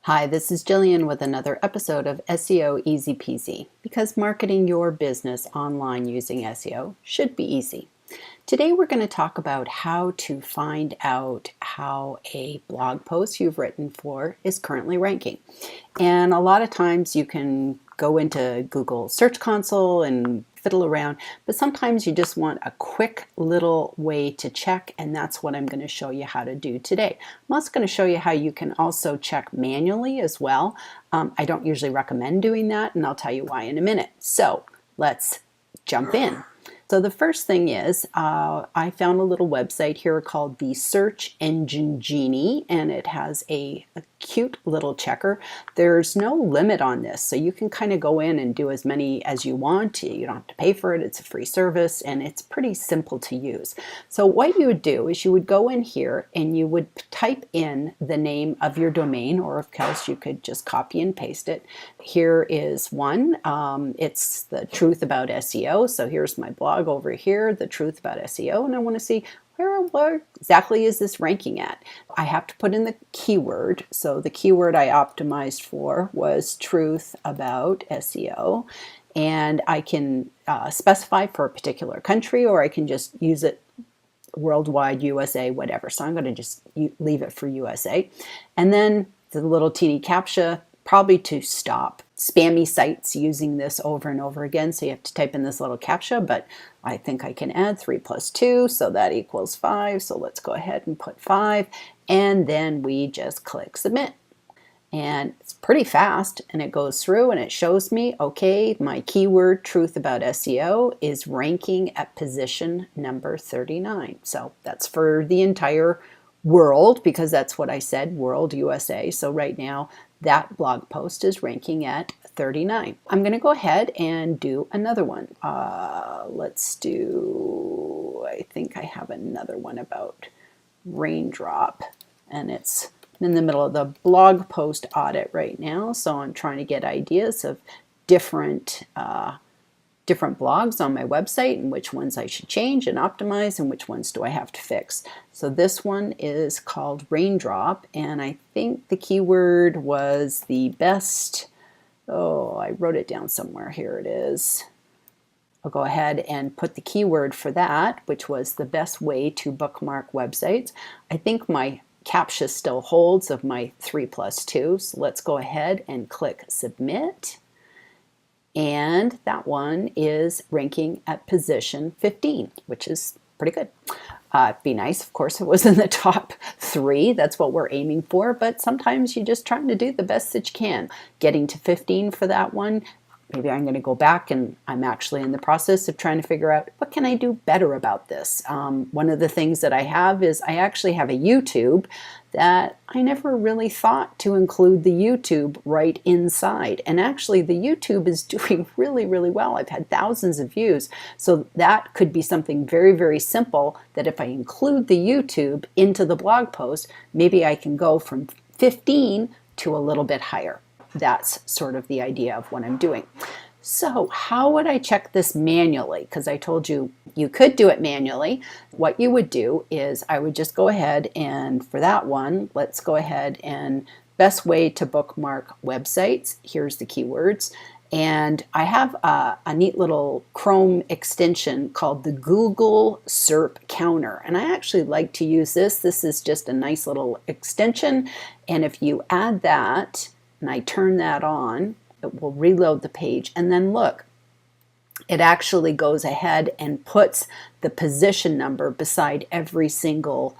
Hi, this is Jillian with another episode of SEO Easy Peasy, because marketing your business online using SEO should be easy. Today we're going to talk about how to find out how a blog post you've written for is currently ranking. And a lot of times you can go into Google Search Console and fiddle around, but sometimes you just want a quick little way to check, and that's what I'm going to show you how to do today. I'm also going to show you how you can also check manually as well. I don't usually recommend doing that, and I'll tell you why in a minute. So let's jump in. So the first thing is I found a little website here called the Search Engine Genie, and it has a cute little checker. There's no limit on this, so you can kind of go in and do as many as you want. You don't have to pay for it. It's a free service, and it's pretty simple to use. So what you would do is you would go in here and you would type in the name of your domain, or of course you could just copy and paste it. Here is one. It's the truth about SEO. So here's my blog over here, the truth about SEO, and I want to see where exactly is this ranking at. I have to put in the keyword. So the keyword I optimized for was truth about SEO, and I can specify for a particular country, or I can just use it worldwide, USA, whatever. So I'm going to just leave it for USA. And then the little teeny captcha, probably to stop spammy sites using this over and over again. So you have to type in this little captcha, but I think I can add 3 plus 2, so that equals 5. So let's go ahead and put 5, and then we just click submit. And it's pretty fast, and it goes through and it shows me, okay, my keyword truth about SEO is ranking at position number 39. So that's for the entire world, because that's what I said, world USA. So right now that blog post is ranking at 39. I'm going to go ahead and do another one. Let's do, I think I have another one about raindrop, and it's in the middle of the blog post audit right now. So I'm trying to get ideas of different blogs on my website and which ones I should change and optimize and which ones do I have to fix. So this one is called raindrop, and I think the keyword was the best. Oh, I wrote it down somewhere. Here it is. I'll go ahead and put the keyword for that, which was the best way to bookmark websites. I think my captcha still holds of my 3 plus 2. So let's go ahead and click submit. And that one is ranking at position 15, which is pretty good. It'd be nice, of course, if it was in the top 3. That's what we're aiming for. But sometimes you're just trying to do the best that you can. Getting to 15 for that one, maybe I'm going to go back, and I'm actually in the process of trying to figure out what can I do better about this. One of the things that I have is I actually have a YouTube that I never really thought to include the YouTube right inside. And actually the YouTube is doing really, really well. I've had thousands of views. So that could be something very, very simple that if I include the YouTube into the blog post, maybe I can go from 15 to a little bit higher. That's sort of the idea of what I'm doing. So how would I check this manually? Because I told you you could do it manually. What you would do is I would just go ahead, and for that one, let's go ahead and best way to bookmark websites. Here's the keywords. And I have a neat little Chrome extension called the Google SERP Counter. And I actually like to use this. This is just a nice little extension. And if you add that, and I turn that on, it will reload the page, and then look, it actually goes ahead and puts the position number beside every single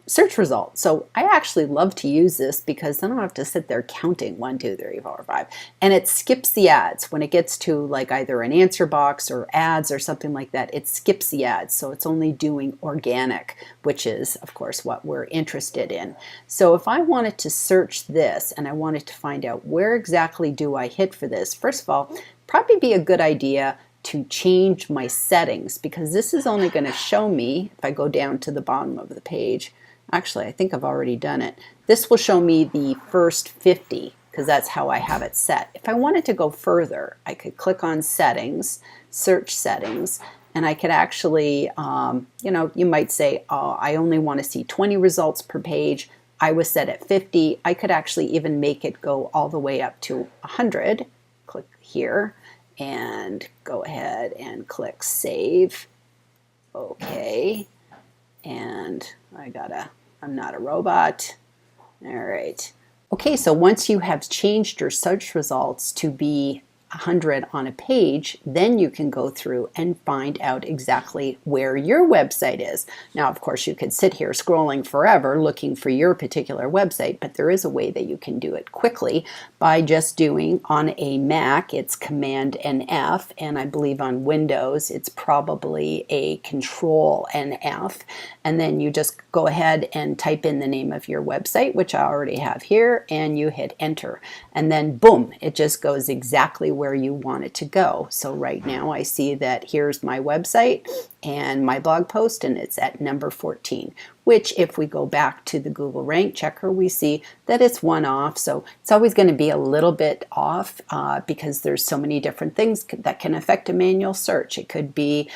search result. So I actually love to use this because then I don't have to sit there counting 1, 2, 3, 4, 5. And it skips the ads. When it gets to like either an answer box or ads or something like that, it skips the ads. So it's only doing organic, which is of course what we're interested in. So if I wanted to search this and I wanted to find out where exactly do I hit for this, first of all, probably be a good idea to change my settings, because this is only going to show me, if I go down to the bottom of the page, actually I think I've already done it, this will show me the first 50, because that's how I have it set. If I wanted to go further, I could click on settings, search settings, and I could actually, you know, you might say, oh, I only want to see 20 results per page. I was set at 50. I could actually even make it go all the way up to 100. Click here and go ahead and click save. Okay. And I'm not a robot. All right. Okay, so once you have changed your search results to be 100 on a page, then you can go through and find out exactly where your website is. Now, of course, you could sit here scrolling forever looking for your particular website, but there is a way that you can do it quickly by just doing, on a Mac, it's Command and F, and I believe on Windows, it's probably a Control and F, and then you just go ahead and type in the name of your website, which I already have here, and you hit enter, and then boom, it just goes exactly where you want it to go. So right now I see that here's my website and my blog post, and it's at number 14, which if we go back to the Google rank checker, we see that it's one off. So it's always going to be a little bit off because there's so many different things that can affect a manual search. It could be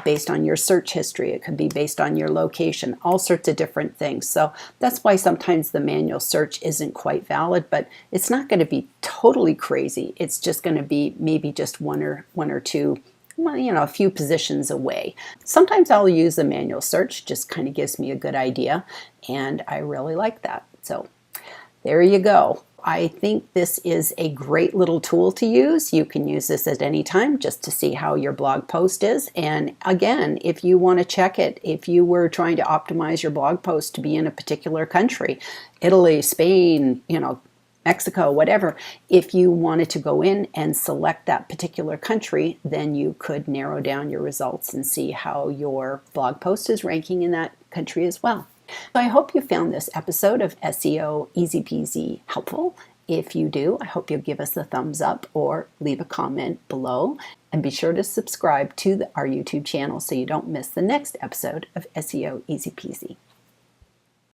based on your search history. It could be based on your location, all sorts of different things. So that's why sometimes the manual search isn't quite valid, but it's not going to be totally crazy. It's just going to be maybe just one or two, well, a few positions away. Sometimes I'll use a manual search, just kind of gives me a good idea, and I really like that. So there you go. I think this is a great little tool to use. You can use this at any time just to see how your blog post is. And again, if you want to check it, if you were trying to optimize your blog post to be in a particular country, Italy, Spain, Mexico, whatever, if you wanted to go in and select that particular country, then you could narrow down your results and see how your blog post is ranking in that country as well. So I hope you found this episode of SEO Easy Peasy helpful. If you do, I hope you'll give us a thumbs up or leave a comment below. And be sure to subscribe to our YouTube channel so you don't miss the next episode of SEO Easy Peasy.